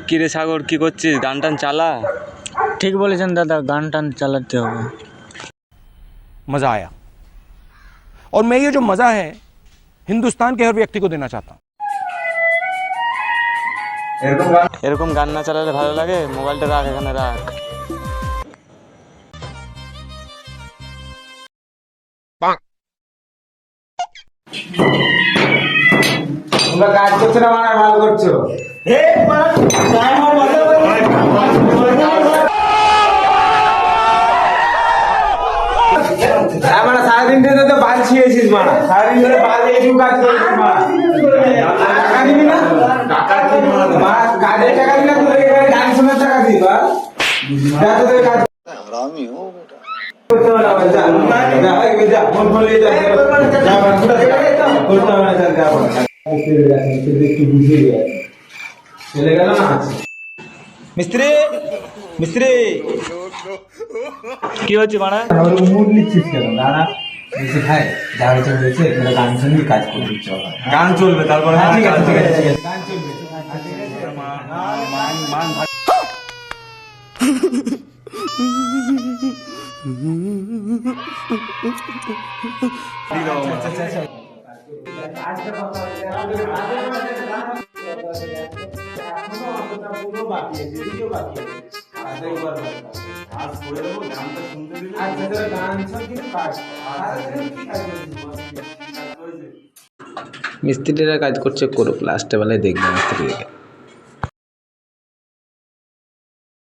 কি রে সাগর, কি করছিস? গান টান চালা। ঠিক বলেছেন দাদা, গান টান চালাতে হবে। मज़ा आया और मैं ये जो मज़ा है हिंदुस्तान के हर व्यक्ति को देना चाहता हूँ। এরকম গান না চালালে ভালো লাগে? মোবাইলটা রাখ, এখানে রাখ। তোমরা কাজ করছো না মানে ভালো করছো? মানে সারাদিন ধরে তো বাল ছিঁড়েছিস, মানা সারাদিন ধরে বাল এইটুকু কাজ করেছিস, মানা টাকা দিবি না? কাজের টাকা দিলে তোর গান শোনার টাকা দিবি বা কাজ করতে হবে না। যা ফোন করলে যা করতে হবে না, একটু বুঝিয়ে দেয় চলে গেল না। মিস্ত্রি মিস্ত্রি কি হচ্ছে মারা? মুড নিচ্ছিস কেন? দাঁড়া বেশি ভাই, যা হয়েছে হয়েছে, এখানে গান শুনবি, কাজ করবি, চল গান চলবে তারপরে। ঠিক আছে ঠিক আছে ঠিক আছে, গান চলবে। মিস্ত্রিরা কাজ করছে, করুক, লাস্টে বেলায় দেখবে মিস্ত্রিকে।